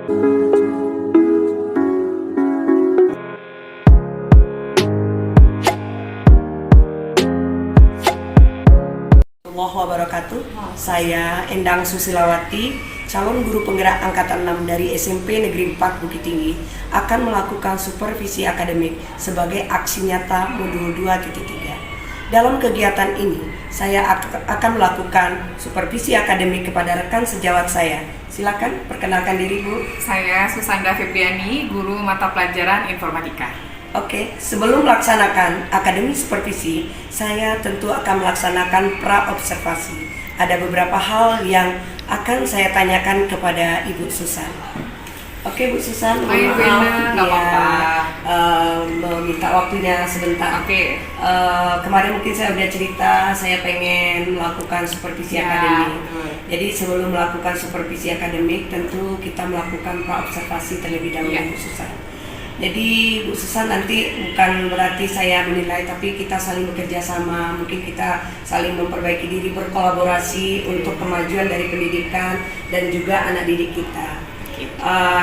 Wabarakatuh. Saya Endang Susilawati, calon guru penggerak angkatan 6 dari SMP Negeri 4 Bukit Tinggi, akan melakukan supervisi akademik sebagai aksi nyata modul 2.3. Dalam kegiatan ini, saya akan melakukan supervisi akademik kepada rekan sejawat saya. Silakan perkenalkan diri, Bu. Saya Susanda Febriani, guru mata pelajaran informatika. Oke, sebelum melaksanakan akademi supervisi, saya tentu akan melaksanakan pra-observasi. Ada beberapa hal yang akan saya tanyakan kepada Ibu Susan. Oke, Bu Susan, nggak apa-apa. Meminta waktunya sebentar. Oke. Kemarin mungkin saya udah cerita, saya pengen melakukan supervisi akademik. Jadi sebelum melakukan supervisi akademik, tentu kita melakukan pra-observasi terlebih dahulu, Bu Susan. Jadi Bu Susan, nanti bukan berarti saya menilai, tapi kita saling bekerja sama, mungkin kita saling memperbaiki diri, berkolaborasi untuk kemajuan dari pendidikan dan juga anak didik kita.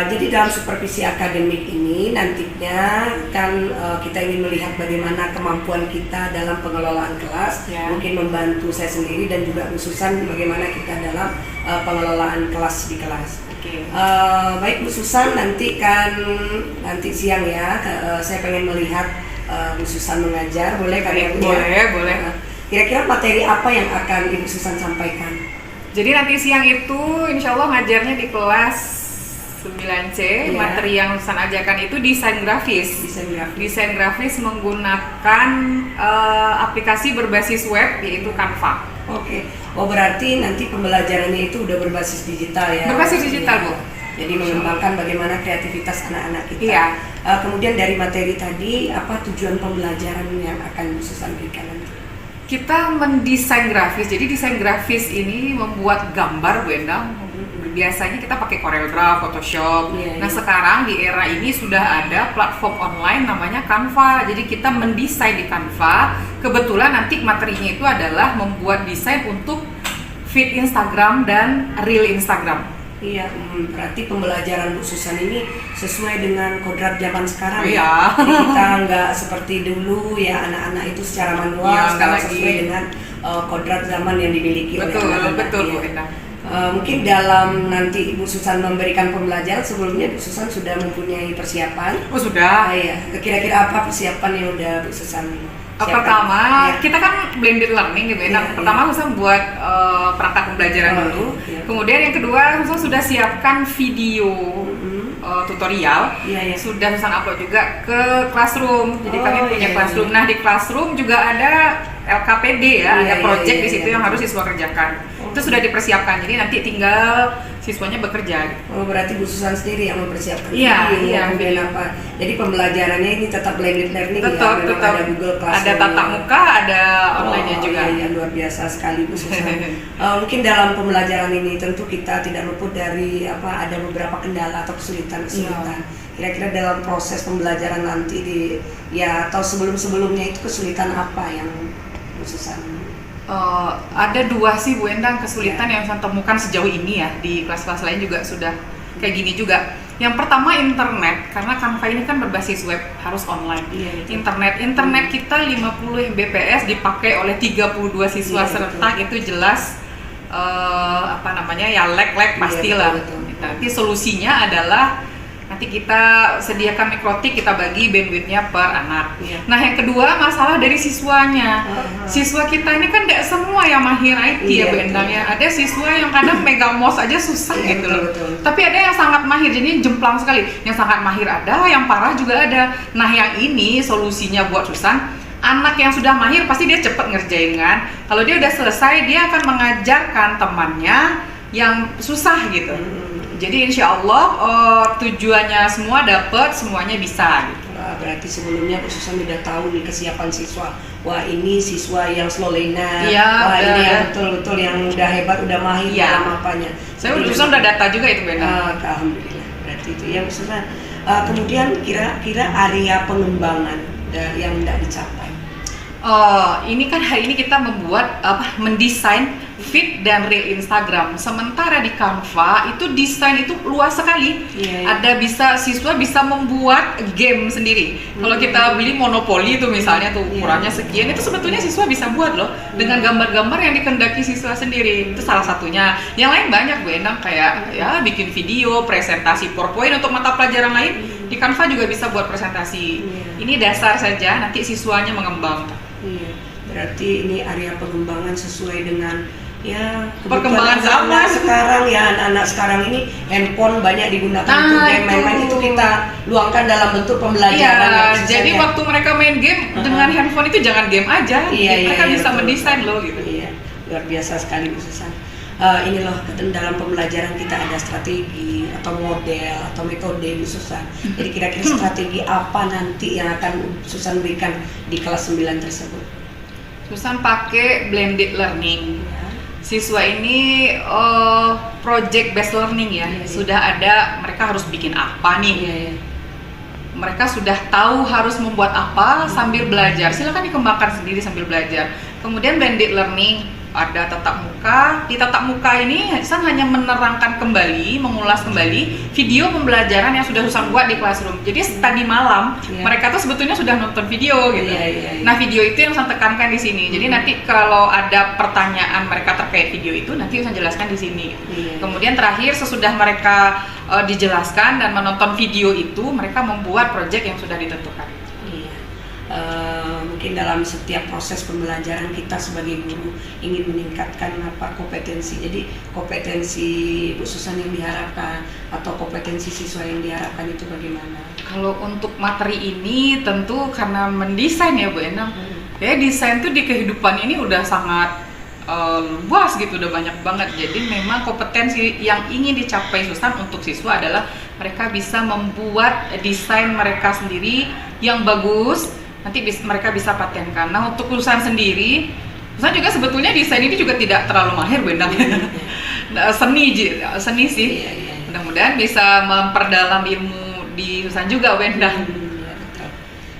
Jadi dalam supervisi akademik ini nantinya kan kita ingin melihat bagaimana kemampuan kita dalam pengelolaan kelas, mungkin membantu saya sendiri dan juga Bu Susan bagaimana kita dalam pengelolaan kelas di kelas. Baik Bu Susan, nanti siang ya, saya pengen melihat Bu Susan mengajar, boleh kan ya? Boleh. Kira-kira materi apa yang akan Ibu Susan sampaikan? Jadi nanti siang itu insya Allah ngajarnya di kelas 9C, materi yang Susan ajarkan itu desain grafis. Desain grafis menggunakan aplikasi berbasis web yaitu Canva. Oke. Oh, berarti nanti pembelajarannya itu udah berbasis digital ya? Berbasis digital, Bu. Jadi mengembangkan bagaimana kreativitas anak-anak kita. Iya. Kemudian dari materi tadi, apa tujuan pembelajaran yang akan Bu Susan berikan nanti? Kita mendesain grafis. Jadi desain grafis ini membuat gambar, Bu Endang. Biasanya kita pakai CorelDRAW, Photoshop. Nah, sekarang di era ini sudah ada platform online namanya Canva. Jadi kita mendesain di Canva. Kebetulan nanti materinya itu adalah membuat desain untuk feed Instagram dan reel Instagram. Iya, berarti pembelajaran Bu Susan ini sesuai dengan kodrat zaman sekarang. Iya. Ya. Jadi kita nggak seperti dulu ya, anak-anak itu secara manual, sekarang sesuai dengan kodrat zaman yang dimiliki oleh anak-anak. Betul, Bu Endang. Mungkin dalam nanti Ibu Susan memberikan pembelajaran, sebelumnya Bu Susan sudah mempunyai persiapan? Oh, sudah. Iya. Kira-kira apa persiapan yang udah Bu Susan siapkan? Pertama, kita kan blended learning gitu ya. Pertama Susan buat perangkat pembelajaran dulu. Kemudian yang kedua Susan sudah siapkan video tutorial. Sudah Susan upload juga ke Classroom. Jadi kami punya Classroom. Nah, di Classroom juga ada LKPD ya, ada project di situ yang harus siswa kerjakan. Itu sudah dipersiapkan, jadi nanti tinggal siswanya bekerja. Oh, berarti Bu Susan sendiri yang mempersiapkan. Iya. Apa? Jadi pembelajarannya ini tetap blended learning. Tetap. Ada Google Classroom. Ada tatap muka, ada online-nya juga. Iya, luar biasa sekali Bu Susan. Mungkin dalam pembelajaran ini tentu kita tidak luput dari ada beberapa kendala atau kesulitan. Kira-kira dalam proses pembelajaran nanti atau sebelumnya itu kesulitan apa yang Bu Susan? Ada dua sih Bu Endang kesulitan yang saya temukan sejauh ini ya, di kelas-kelas lain juga sudah kayak gini juga. Yang pertama internet, karena Canva ini kan berbasis web, harus online. Internet kita 50 Mbps dipakai oleh 32 siswa serentak, itu jelas lag pastilah. Tapi solusinya adalah nanti kita sediakan mikrotik, kita bagi bandwidth-nya per anak. Nah, yang kedua masalah dari siswanya. Siswa kita ini kan tidak semua yang mahir IT ya Bu Endang ya. Ada siswa yang kadang megang mouse aja susah gitu loh. Tapi ada yang sangat mahir, jadi jemplang sekali. Yang sangat mahir ada, yang parah juga ada. Nah, yang ini solusinya buat Susan, anak yang sudah mahir pasti dia cepat ngerjain kan. Kalau dia udah selesai, dia akan mengajarkan temannya yang susah gitu. Jadi insya Allah tujuannya semua dapat, semuanya bisa gitu. Berarti sebelumnya Bu Susan udah tahu nih kesiapan siswa. Wah, ini siswa yang slow learner. Wah, ini yang betul-betul yang udah hebat, udah mahir dalam apanya. Saya udah data juga itu benar. Alhamdulillah. Berarti itu ya Bu Susan. Kemudian kira-kira area pengembangan yang tidak dicapai. Ini kan hari ini kita mendesain feed dan reel Instagram. Sementara di Canva itu desain itu luas sekali. Ada siswa bisa membuat game sendiri. Kalau kita beli Monopoly itu misalnya tuh ukurannya sekian, itu sebetulnya siswa bisa buat loh dengan gambar-gambar yang dikehendaki siswa sendiri. Itu salah satunya. Yang lain banyak Bu Endang, kayak ya bikin video, presentasi PowerPoint untuk mata pelajaran lain. Di Canva juga bisa buat presentasi. Ini dasar saja, nanti siswanya mengembang. Berarti ini area pengembangan sesuai dengan ya perkembangan zaman sekarang ya. Anak-anak sekarang ini handphone banyak digunakan untuk game, main itu kita luangkan dalam bentuk pembelajaran. Jadi waktu mereka main game dengan handphone itu jangan game aja, mereka bisa mendesain loh gitu. Luar biasa sekali Bu Susan. Ini loh, dalam pembelajaran kita ada strategi atau model atau metode Bu Susan. Jadi kira-kira strategi apa nanti yang akan Susan berikan di kelas 9 tersebut? Susan pakai blended learning. Siswa ini project based learning ya. Sudah ada, mereka harus bikin apa nih? Mereka sudah tahu harus membuat apa sambil belajar. Silakan dikembangkan sendiri sambil belajar. Kemudian blended learning, ada tatap muka. Di tatap muka ini Susan hanya menerangkan kembali, mengulas kembali video pembelajaran yang sudah Susan buat di classroom. Jadi tadi malam mereka tuh sebetulnya sudah nonton video gitu. Nah, video itu yang Susan tekankan di sini. Jadi nanti kalau ada pertanyaan mereka terkait video itu, nanti Susan jelaskan di sini. Kemudian terakhir sesudah mereka dijelaskan dan menonton video itu, mereka membuat project yang sudah ditentukan. Mungkin dalam setiap proses pembelajaran kita sebagai guru ingin meningkatkan kompetensi. Jadi kompetensi Bu Susan yang diharapkan atau kompetensi siswa yang diharapkan itu bagaimana? Kalau untuk materi ini tentu karena mendesain ya Bu Endang. Ya desain tuh di kehidupan ini udah sangat luas gitu, udah banyak banget. Jadi memang kompetensi yang ingin dicapai Susan untuk siswa adalah mereka bisa membuat desain mereka sendiri yang bagus. Nanti mereka bisa patenkan. Nah, untuk Susan sendiri, Susan juga sebetulnya desain ini juga tidak terlalu mahir Bu Endang. Seni sih. Mudah-mudahan bisa memperdalam ilmu di Susan juga Bu Endang.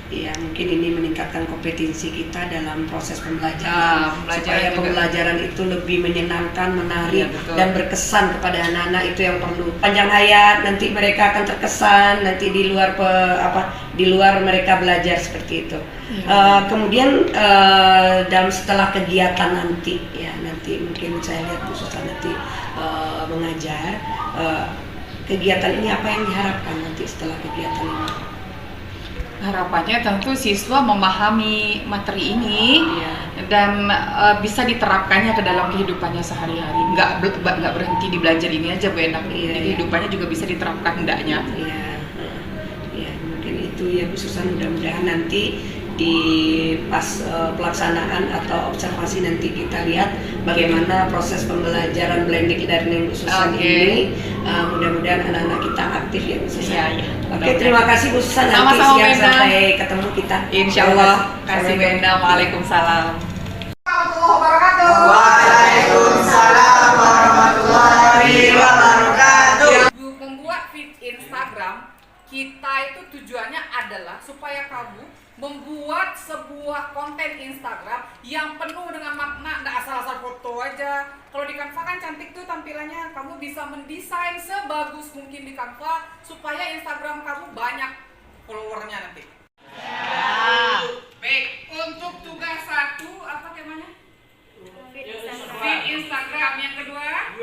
Iya, mungkin ini meningkatkan kompetensi kita dalam proses pembelajaran, supaya pembelajaran itu lebih menyenangkan, menarik, dan berkesan kepada anak-anak. Itu yang perlu. Panjang hayat, nanti mereka akan terkesan, nanti di luar mereka belajar seperti itu. Kemudian dalam setelah kegiatan nanti mungkin saya lihat Bu Susan nanti mengajar. Kegiatan ini apa yang diharapkan nanti setelah kegiatan ini? Harapannya tentu siswa memahami materi ini dan bisa diterapkannya ke dalam kehidupannya sehari-hari. Nggak berhenti di belajar ini aja Bu Endang. Kehidupannya juga bisa diterapkan hendaknya. Mungkin itu ya Bu Susan. Mudah-mudahan nanti di pas pelaksanaan atau observasi nanti kita lihat bagaimana proses pembelajaran blended learning Bu Susan ini. Mudah-mudahan anak-anak kita aktif ya Bu Susan. Oke, terima kasih Bu Susan. Nanti siang sampai ketemu kita. Insyaallah. Kasih Bu Endang. Waalaikumsalam. Waalaikumsalam warahmatullahi wabarakatuh. Membuat feed Instagram kita itu tujuannya adalah supaya kamu membuat sebuah konten Instagram yang penuh dengan makna, nggak asal-asal foto aja. Kalau di Canva kan cantik tuh tampilannya, kamu bisa mendesain sebagus mungkin di Canva supaya Instagram kamu banyak followernya nanti. Baik, untuk tugas 1 apa temanya? Feed Instagram. Yang kedua,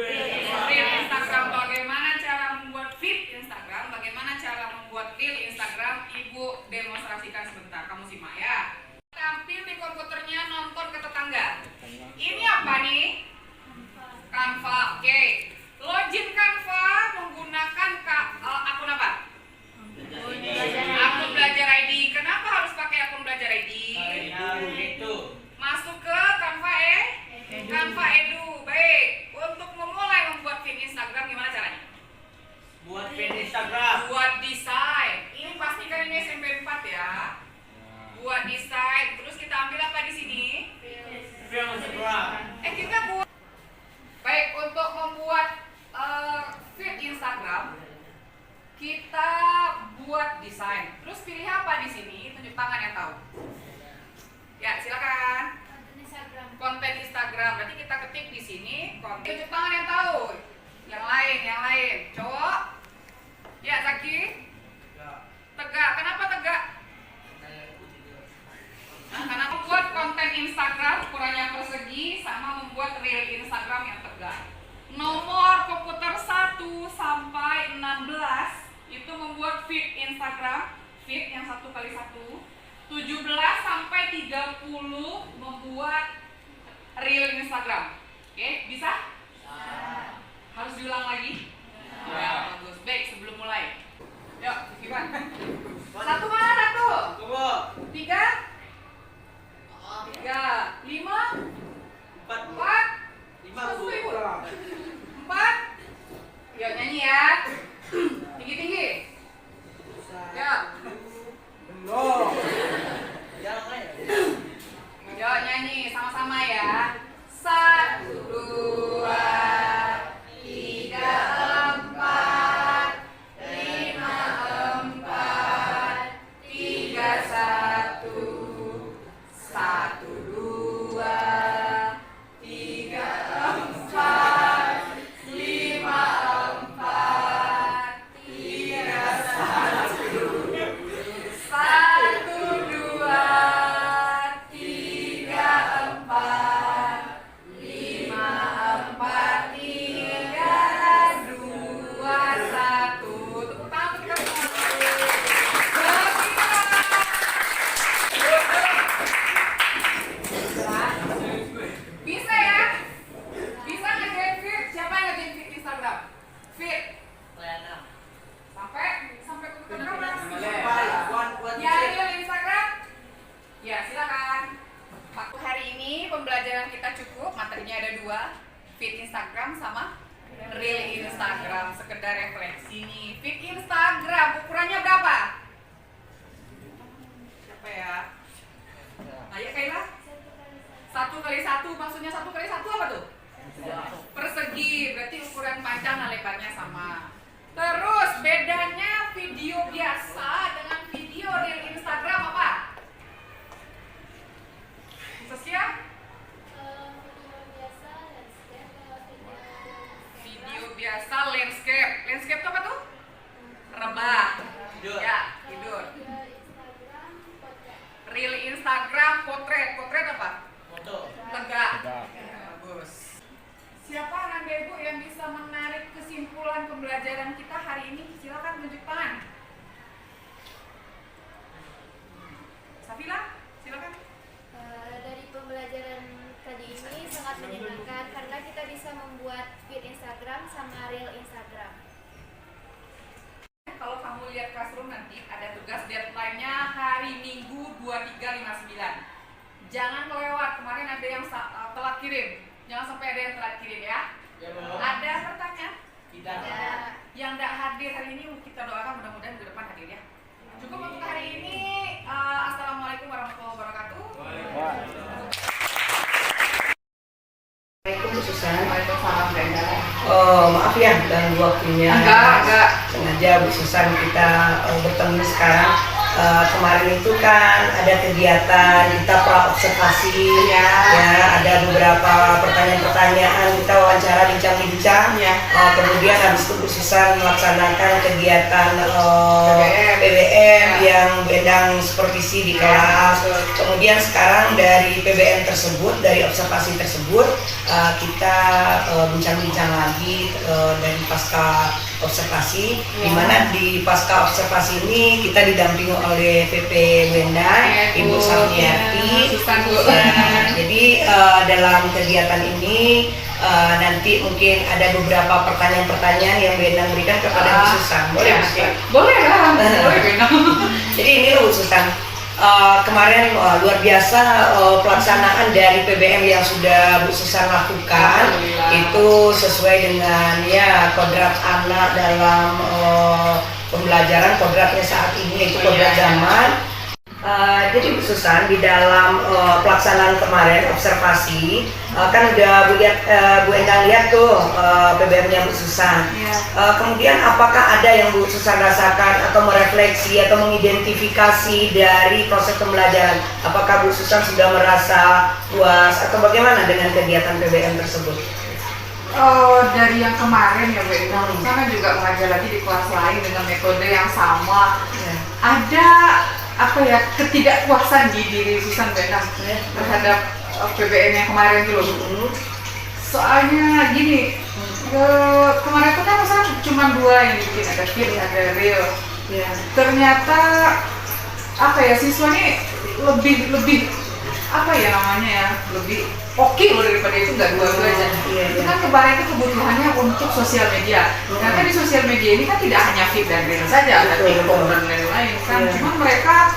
feed Instagram. Bagaimana cara membuat feed Instagram? Bagaimana cara membuat reel Instagram? Ibu demonstrasikan sebentar. Kamu simak ya. Tampil di komputernya, nonton ke tetangga. Ini apa nih? Canva. Oke. Login Canva menggunakan akun apa? Akun Belajar ID. Kenapa harus pakai akun Belajar ID? Masuk ke Canva Canva Edu. Baik. Untuk memulai membuat feed Instagram gimana caranya? Buat feed Instagram. Buat desain. Ini pastikan ini SMP 4 ya. Buat desain. Terus kita ambil apa di sini? Feed Instagram. Kita buat. Baik, untuk membuat feed Instagram kita buat desain. Terus pilih apa di sini? Tunjuk tangan yang tahu. Ya, silakan. konten Instagram. Berarti kita ketik di sini konten. Tunjuk tangan yang tahu. Yang lain. Cowok? Ya, Zaki. Tegak. Kenapa tegak? Nah, karena membuat konten Instagram ukurannya persegi sama membuat reel Instagram yang tegak. Nomor komputer 1 sampai 16 itu membuat feed Instagram, feed yang 1x1. 17 sampai 30 membuat reel Instagram. Oke, bisa? Harus diulang lagi? Ya, bagus. Baik, sebelum mulai. Yuk, Iwan. Satu mana satu? 3 5 4 4. Yuk nyanyi ya. Tinggi. Ya. Yuk nyanyi sama-sama ya. 1 2 3 4 5 4 3 1 1 2 3 4 5 4 3 1 1 2 3 4 5 4 3 2 1. Tepuk tangan untuk kita semua. Bisa ya? Bisa ngerjain feed? Siapa yang ngerjain feed Instagram? Feed sampai ke berapa? Ya, reel Instagram? Ya, silakan. Waktu hari ini pembelajaran kita cukup, materinya ada 2, feed Instagram sama reel Instagram. Sekedar refleksi nih. Feed Instagram ukurannya berapa? Siapa ya? Ayo Kayla. 1x1, maksudnya 1x1 apa tuh? Persegi, berarti ukuran panjang dan lebarnya sama. Terus bedanya video biasa dengan video reel Instagram apa? Saskia? Video biasa landscape. Landscape itu apa tuh? Rebah. Ya, tidur. Reel Instagram potret. Potret apa? Tegak. Bagus. Siapa Anda Ibu yang bisa menarik kesimpulan pembelajaran kita hari ini? Silakan tunjuk tangan. Safila, silakan. Dari pembelajaran tadi ini sangat menyenangkan karena kita bisa membuat feed Instagram sama reel Instagram. Kalau kamu lihat classroom nanti ada tugas deadline-nya hari Minggu 23.59. Jangan kelewat. Kemarin ada yang telat kirim. Jangan sampai ada yang telat kirim ya. Ada pertanyaan? Tidak. Yang tidak hadir hari ini kita doakan mudah-mudahan ke depan hadir ya. Cukup untuk hari ini. Assalamualaikum warahmatullahi wabarakatuh. Assalamualaikum Bu Susan. Waalaikumsalam Brenda. Maaf ya ganggu waktunya. Enggak. Sengaja Bu Susan kita bertemu sekarang. Kemarin itu kan ada kegiatan kita pra-observasi ya, ada beberapa pertanyaan-pertanyaan, kita wawancara bincang-bincang ya. Kemudian habis itu Bu Susan melaksanakan kegiatan PBM yang bendang supervisi di kelas. Kemudian sekarang dari PBM tersebut, dari observasi tersebut kita bincang-bincang lagi dari pasca observasi, di mana di pasca observasi ini kita didampingi oleh PP Wenda, Ibu Sarmiati. Jadi dalam kegiatan ini nanti mungkin ada beberapa pertanyaan-pertanyaan yang Wenda berikan kepada Bu Susan. Boleh? Boleh lah. Boleh Wenda. Jadi ini loh Bu Susan. Kemarin luar biasa pelaksanaan dari PBM yang sudah Bu Susan lakukan itu sesuai dengan ya kodrat anak dalam pembelajaran, kodratnya saat ini itu kodrat zaman. Jadi Bu Susan di dalam pelaksanaan kemarin observasi kan udah Bu Endang lihat tuh PBM-nya Bu Susan. Kemudian apakah ada yang Bu Susan rasakan atau merefleksi atau mengidentifikasi dari proses pembelajaran? Apakah Bu Susan sudah merasa puas atau bagaimana dengan kegiatan PBM tersebut? Dari yang kemarin ya Bu Endang, saya juga mengajar lagi di kelas lain dengan metode yang sama. Ada ketidakpuasan di diri Susan Bendang terhadap PBM yang kemarin itu loh. Soalnya gini, kemarin itu kan Susan cuma 2 yang bikin, ada fit, ada real. Ternyata siswa ini lebih lebih oke loh daripada itu, nggak 2 aja. Itu kan kemarin itu kebutuhannya untuk sosial media. Karena di sosial media ini kan tidak hanya fit dan real saja, ada TikTok dan lain-lain kan. Cuma mereka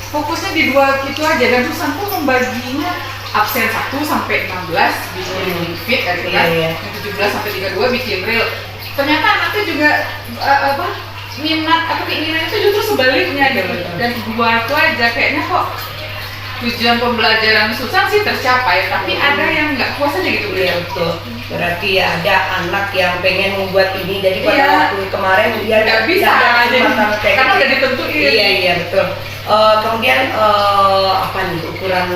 fokusnya di 2 itu aja, dan Susan pun membaginya absen 1 sampai 16 bikin fit dari yang 17 sampai 32 bikin real. Ternyata anaknya juga minat keinginan itu justru sebaliknya gitu. Dan 2 itu aja kayaknya kok tujuan pembelajaran Susan sih tercapai, tapi ada yang nggak puas aja gitu. Betul. Berarti ya ada anak yang pengen membuat ini, jadi pada waktu kemarin dia nggak bisa karena udah ditentuin. Iya betul. Kemudian ukuran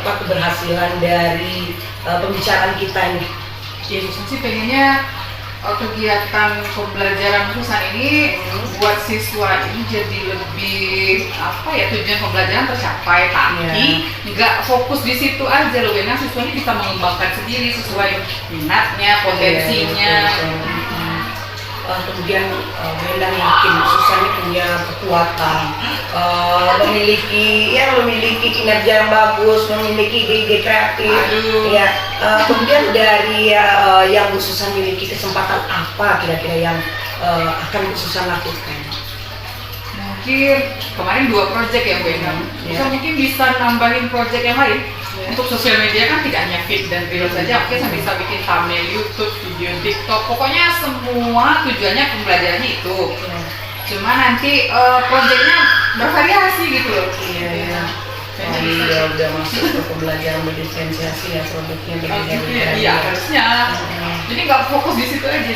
keberhasilan dari pembicaraan kita ini? Ya Susan sih pengennya kegiatan pembelajaran Susan ini buat siswa ini jadi lebih tujuan pembelajaran tercapai, tapi nggak fokus di situ aja loh, karena siswa ini bisa mengembangkan sendiri sesuai minatnya, potensinya. Kemudian Bendang yakin Susan ini punya kekuatan, memiliki kinerja yang bagus, memiliki ide kreatif. Kemudian dari yang Bu Susan miliki, kesempatan apa kira-kira yang akan Bu Susan lakukan? Mungkin kemarin 2 proyek ya Bu Endang. Mungkin bisa nambahin proyek yang lain. Untuk sosial media kan tidak hanya fit dan real saja, mungkin saya bisa bikin thumbnail YouTube, video TikTok, pokoknya semua tujuannya pembelajarannya itu. Cuma nanti proyeknya bervariasi gitu loh. Udah masuk ke pembelajaran berdiferensiasi ya, produknya berbeda-beda. Iya harusnya. Jadi nggak fokus di situ aja.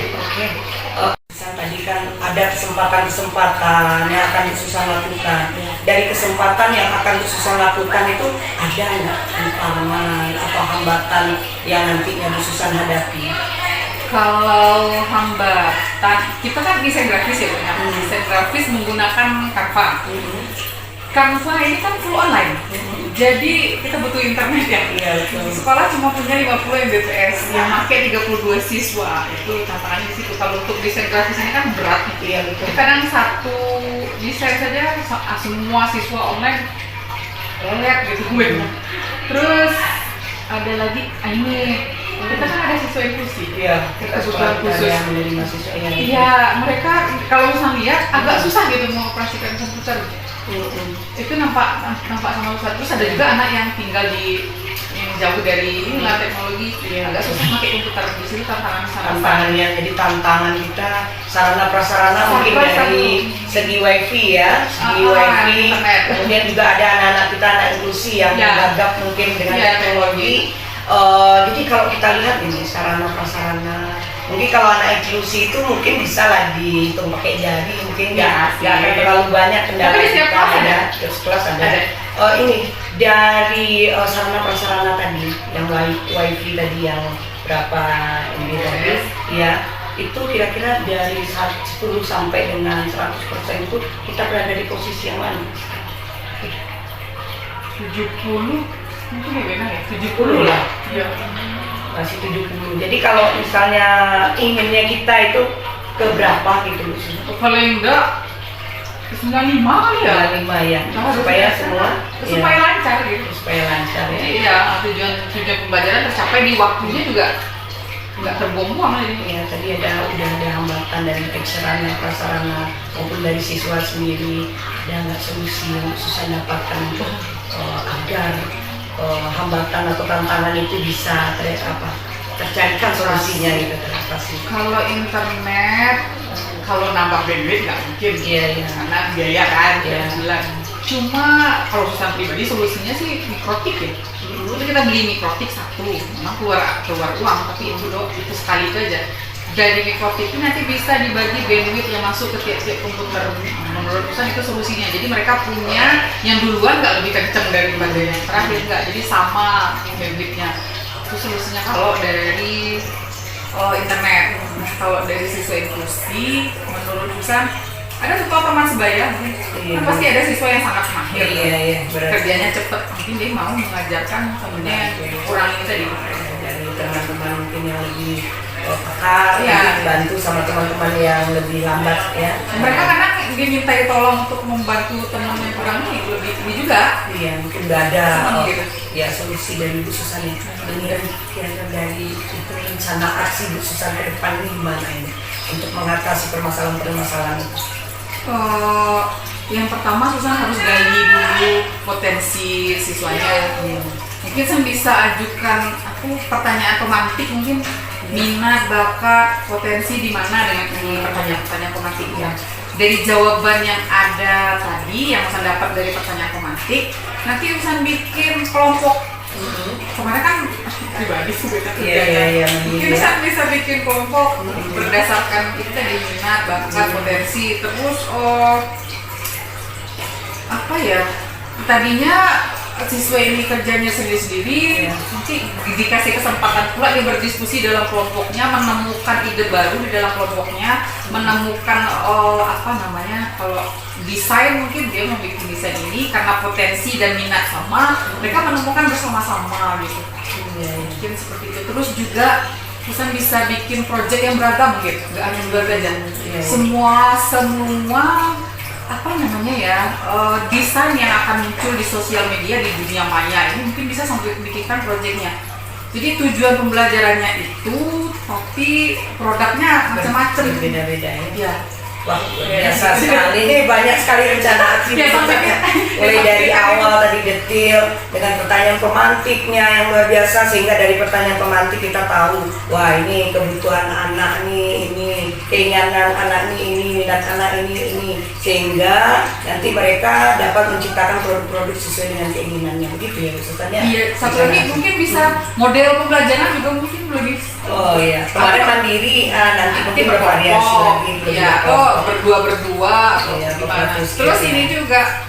Tadi kan ada kesempatan-kesempatan yang akan Susan lakukan. Dari kesempatan yang akan Susan lakukan itu ada nggak tantangan atau hambatan yang nantinya Susan hadapi? Kalau hambatan, kita kan desain grafis ya, desain grafis menggunakan Canva. Canva ini kan full online, jadi kita butuh internet ya. Sekolah cuma punya 50 Mbps, yang pakai 32 siswa, itu tantangannya di situ. Kalau untuk desain grafis ini kan berat gitu ya. Kadang satu desain saja semua siswa online lihat gitu. Terus ada lagi ini, kita kan ada siswa inklusi. Kita kebutuhan khusus yang menerima siswa. Mereka kalau misalnya lihat agak susah gitu mengoperasikan komputer. Itu nampak sama susah. Terus ada juga anak yang tinggal di yang jauh dari teknologi, agak susah pakai komputer. Di sini tantangannya, jadi tantangan kita sarana prasarana mungkin dari segi wifi wifi, kemudian juga ada anak-anak kita anak inklusi yang gagap mungkin dengan teknologi. Jadi kalau kita lihat ini sarana prasarana, mungkin kalau anak inklusi itu mungkin bisa lah dihitung pakai jari, mungkin nggak akan terlalu banyak kendala. Tapi di setiap kelas ada. Setiap kelas ada. Ini dari sarana prasarana tadi, yang wifi tadi yang berapa MB tadi, itu kira-kira dari 10 sampai dengan 100% itu kita berada di posisi yang mana? 70 mungkin ya, 70 lah. Masih 70. Jadi kalau misalnya inginnya kita itu ke berapa gitu? Paling enggak 95 kali ya. 95 ya. Supaya semua supaya lancar gitu. Supaya lancar ya. Jadi tujuan pembelajaran tercapai di waktunya juga nggak terbuang-buang ini. Ya, tadi udah ada hambatan dari baik sarana prasarana maupun dari siswa sendiri, dan nggak solusi yang susah dapatkan agar hambatan atau tantangan itu bisa tercarikan solusinya gitu teratasi. Kalau internet, kalau nambah bandwidth nggak mungkin, karena biaya kan, bulan. Cuma kalau Susan pribadi solusinya sih mikrotik ya. Jadi kita beli mikrotik satu, memang keluar uang, tapi itu sekali itu aja. Dari mikrotik ini nanti bisa dibagi bandwidth yang masuk ke tiap-tiap komputer. Menurut Susan itu solusinya. Jadi mereka punya yang duluan nggak lebih kenceng daripada yang terakhir, nggak. Jadi sama bandwidthnya. Itu solusinya kalau dari internet. Nah, kalau dari siswa inklusi, menurut Susan ada satu teman sebaya, kan pasti ada siswa yang sangat mahir, kerjanya cepet, mungkin dia mau mengajarkan temennya yang kurang ini tadi. Dari teman-teman mungkin yang lebih peka, bantu sama teman-teman yang lebih lambat ya. Mereka kadang dimintai tolong untuk membantu teman yang kurang ini lebih ini juga. Iya, mungkin nggak ada gitu. Ya solusi dari Bu Susan ya. Ini kan kira-kira dari itu rencana aksi Bu Susan ke depan ini gimana ini untuk mengatasi permasalahan-permasalahan itu? Yang pertama Susan harus gali dulu potensi siswanya. Mungkin saya bisa ajukan pertanyaan pemantik, mungkin minat, bakat, potensi di mana dengan pertanyaan pemantiknya. Dari jawaban yang ada tadi yang Susan dapat dari pertanyaan pemantik, nanti Susan bikin kelompok. Kemarin kan pribadi sih beda kerjanya. Mungkin Susan bisa bikin kelompok berdasarkan itu tadi minat, bakat, potensi. Terus apa ya? Tadinya siswa ini kerjanya sendiri-sendiri, nanti dikasih kesempatan pula dia berdiskusi dalam kelompoknya, menemukan ide baru di dalam kelompoknya, menemukan kalau desain mungkin dia mau bikin desain ini karena potensi dan minat sama, mereka menemukan bersama-sama gitu. Mungkin seperti itu. Terus juga Susan bisa bikin project yang beragam gitu, nggak hanya dua aja. Semua desain yang akan muncul di sosial media di dunia maya ini mungkin bisa sampai bikinkan proyeknya. Jadi tujuan pembelajarannya itu, tapi produknya macam-macam. Beda-beda ya. Wah, biasa sekali. Banyak sekali rencana aksi. Mulai dari awal tadi detail dengan pertanyaan pemantiknya yang luar biasa, sehingga dari pertanyaan pemantik kita tahu, wah ini kebutuhan anak nih, ini keinginan anak nih, ini minat anak ini, sehingga nanti mereka dapat menciptakan produk-produk sesuai dengan keinginannya. Begitu ya maksudnya? Iya. Satu lagi mungkin bisa model pembelajaran juga mungkin lebih. Oh iya. Kemarin mandiri, nanti mungkin bervariasi lagi. Berdua atau gimana. Terus ya. Ini juga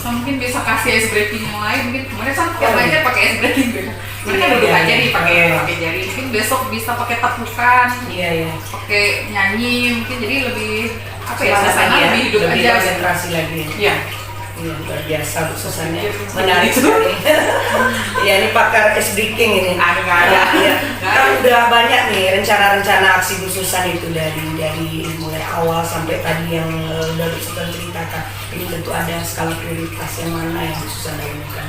mungkin bisa kasih ice breaking yang lain. Mungkin kemarin yang lainnya pakai ice breaking gitu. Mereka duduk aja nih pakai jari. Mungkin besok bisa pakai tepukan. Pakai nyanyi mungkin, jadi lebih suasana lebih hidup aja. Konsentrasi lagi. Iya. Iya, luar biasa Bu Susan ya. Menarik sekali. Ya, ini pakar ice breaking ini. Kan udah banyak nih rencana-rencana aksi Bu Susan itu dari mulai awal sampai tadi yang udah Bu Susan ceritakan. Ini tentu ada skala prioritas yang mana yang Bu Susan lakukan.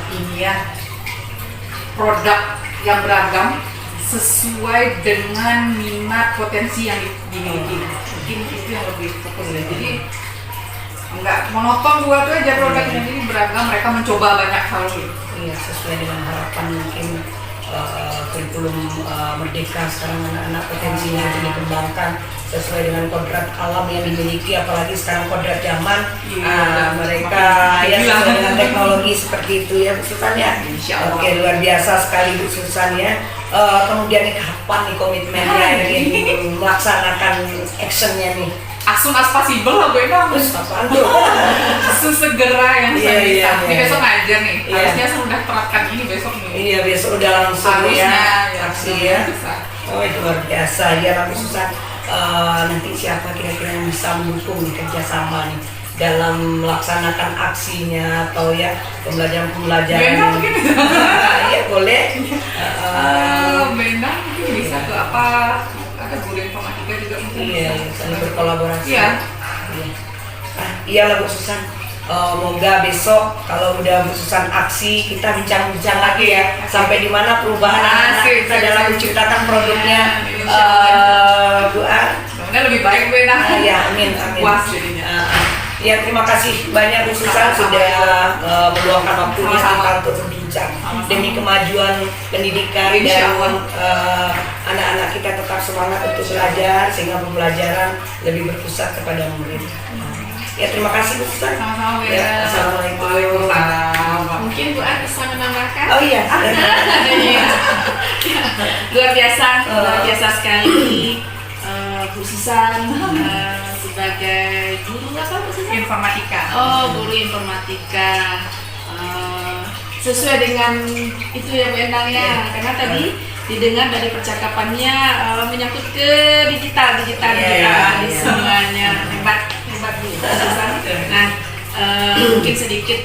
Ini ya, produk yang beragam sesuai dengan minat potensi yang dimiliki. Mungkin itu yang lebih fokus ya. Jadi nggak monoton dua tuh aja produknya, jadi beragam, mereka mencoba banyak hal gitu. Iya, sesuai dengan harapan mungkin kurikulum merdeka sekarang anak-anak potensinya dikembangkan sesuai dengan kodrat alam yang dimiliki, apalagi sekarang kodrat zaman. Mereka ya sesuai dengan teknologi seperti itu ya Bu Susan ya. Oke, luar biasa sekali Bu Susan ya. Kemudian kapan nih komitmennya ingin melaksanakan actionnya nih? As soon as possible lah Bu Ena. Sesegera yang saya bisa. Ini besok ngajar nih. Harusnya saya udah terapkan ini besok nih. Iya, besok udah langsung harusnya, ya aksi ya. Bisa. Oh, itu luar biasa ya Bu Susan. Nanti siapa kira-kira yang bisa mendukung kerjasama nih dalam melaksanakan aksinya atau ya pembelajaran mungkin iya boleh. Benda mungkin bisa ke apa, ada guru informatika juga mungkin. Iya, saling berkolaborasi. Iya. Iyalah Bu Susan. Moga besok kalau udah Bu Susan aksi, kita bincang-bincang lagi ya. Sampai di mana perubahan anak kita dalam menciptakan produknya. Bu An. Sebenarnya lebih baik Bu Ena. Ya, amin. Puas jadinya. Ya, terima kasih banyak Bu Susan sudah meluangkan waktunya untuk berbincang Susan, Sama-sama. demi kemajuan pendidikan Insya dan Allah. anak-anak kita tetap semangat untuk belajar sehingga pembelajaran lebih berpusat kepada murid. Ya, terima kasih Bu Susan. Sama-sama, Bu Ya, Ira. Assalamualaikum. Waalaikumsalam. Mungkin Bu An bisa menambahkan? Oh iya. Iya. luar biasa sekali Bu Susan sebagai guru apa Bu Susan? Informatika. Oh, guru informatika. Sesuai dengan itu ya Bu Endang ya, karena tadi didengar dari percakapannya menyangkut ke digital Iya. semuanya. Hebat Bu Susan. Nah, mungkin sedikit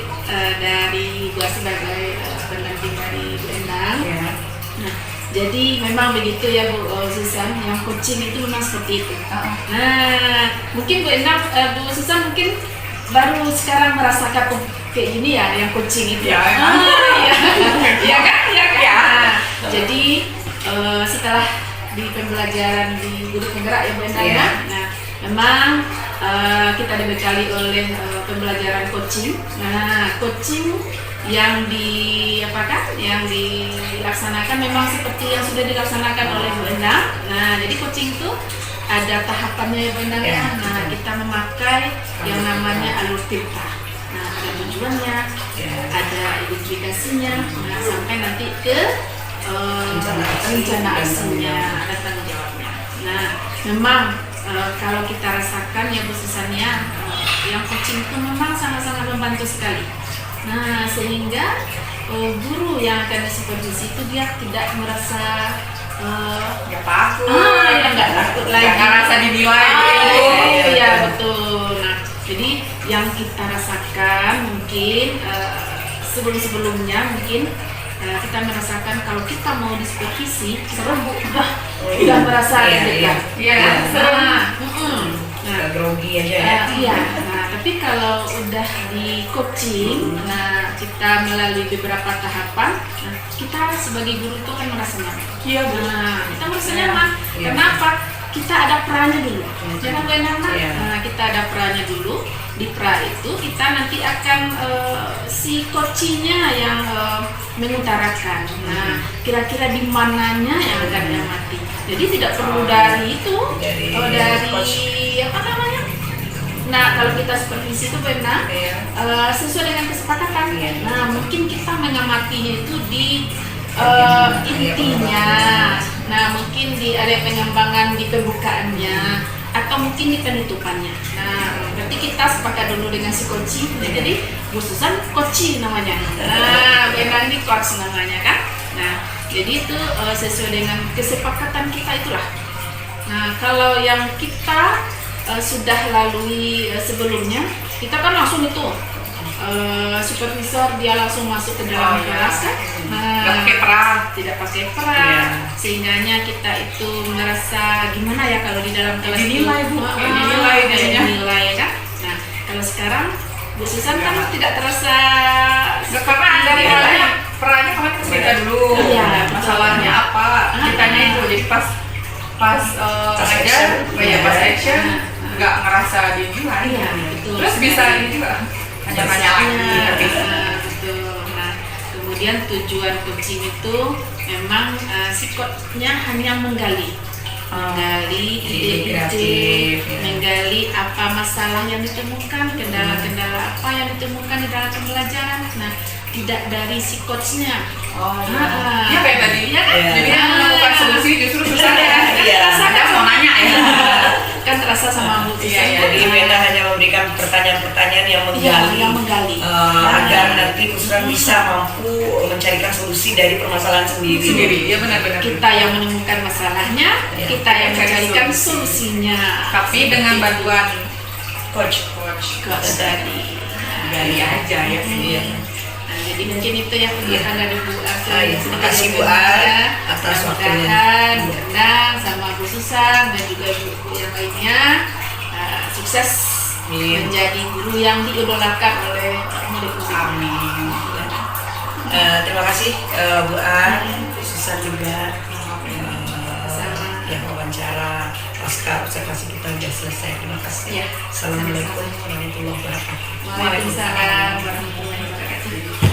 dari gua sebagai pendamping dari Bu Endang. Ya. Nah, jadi memang begitu ya Bu Susan, yang coaching itu memang seperti itu. Nah, mungkin Bu Endang, Bu Susan mungkin baru sekarang merasakan kayak gini ya, yang coaching itu. Ya, Iya. Iya kan? Iya kan? Ya. Nah, jadi setelah di pembelajaran di guru penggerak ya Bu Endang Iya. ya. Nah, memang kita dibekali oleh pembelajaran coaching. Nah, coaching yang dilaksanakan memang seperti yang sudah dilaksanakan oleh Bu Endang. Nah, jadi coaching itu ada tahapannya ya Bu Endang ya. Ya. Nah, kita memakai yang namanya alur tirta. Nah, ada tujuannya, Ya. ada identifikasinya, nah, sampai nanti ke rencana aksinya, ada tanggung jawabnya. Nah, memang kalau kita rasakan ya khususnya yang coaching itu memang sangat-sangat membantu sekali. Nah, sehingga guru yang akan disupervisi itu dia tidak merasa Nggak takut. ya nggak takut lagi. Nggak ngerasa dinilai. Iya betul. Nah, jadi yang kita rasakan mungkin sebelum-sebelumnya mungkin kita merasakan kalau kita mau disupervisi serem Bu, udah merasa Iya, deg-degan. Iya, Iya. serem. Nah, Agak grogi aja ya. iya. Nah, tapi kalau udah di coaching, nah kita melalui beberapa tahapan, nah, kita sebagai guru itu kan merasa nyaman. Iya, Bu. Nah, kita merasa Iya. nyaman. Iya. Kenapa? Kita ada perannya dulu. Jangan gue nama. Iya. Nah, kita ada perannya dulu. Di pra itu kita nanti akan si coachingnya yang mengutarakan. Nah, kira-kira di mananya yang akan dia mati. Jadi tidak perlu dari itu, Dari dari coach. apa namanya? Nah, kalau kita supervisi itu benar Iya. sesuai dengan kesepakatan. Iya. Nah, mungkin kita mengamatinya itu di intinya. Nah, mungkin di area pengembangan di pembukaannya atau mungkin di penutupannya. Nah, berarti kita sepakat dulu dengan si coaching. Jadi khususan coaching namanya. Nah, benar ini coach namanya kan. Nah, jadi itu sesuai dengan kesepakatan kita itulah. Nah, kalau yang kita sudah lalui sebelumnya, kita kan langsung itu supervisor dia langsung masuk ke dalam kelas kan. Nggak pakai peran. Tidak pakai peran, Iya. sehingganya kita itu merasa gimana ya kalau di dalam kelas Dinilai, Bu. Kayak dinilai kayaknya. dinilai kan. Nah, kalau sekarang Bu Susan kan tidak terasa Karena ada perannya, perannya kan kita dulu. Iya, Masalahnya apa? Kitanya itu jadi pas Pas ngajar, action. ya pas Iya. action nggak ngerasa dinilai. Iya, betul. Terus bisa ini juga nanya-nanya lagi. Betul. Nah, kemudian tujuan coaching itu memang si coachnya hanya menggali ide-ide, kreatif, ya. menggali apa masalah yang ditemukan, kendala-kendala apa yang ditemukan di dalam pembelajaran. Nah, tidak dari si coachnya. Ya kayak tadi. Iya kan? Iya. Jadi yang menemukan solusi justru susah ya. Iya. Ada mau nanya ya. Kan terasa sama Bu Iya, Susan. iya. Jadi Wenda hanya memberikan pertanyaan-pertanyaan yang Iya, menggali, yang menggali. agar nanti usulan bisa mampu mencarikan solusi dari permasalahan sendiri. Sendiri, ya benar-benar. Kita yang menemukan masalahnya, Iya. kita yang mencarikan Solusi. solusinya. Tapi dengan bantuan Coach. coach tadi. gali aja ya. Iya. Nah, jadi mungkin itu ya penjelasan dari Bu Arsa. Iya, terima kasih, Bu Ar, atas waktunya. Mudah-mudahan Bu Endang sama Bu Susan dan juga Bu yang lainnya sukses Amin. menjadi guru yang diidolakan oleh murid-murid. Amin. Terima kasih Bu Ar, Bu Susan juga. Sama. Yang wawancara pasca observasi kita sudah selesai. Terima kasih. Ya, Assalamualaikum warahmatullahi wabarakatuh. Waalaikumsalam warahmatullahi wabarakatuh.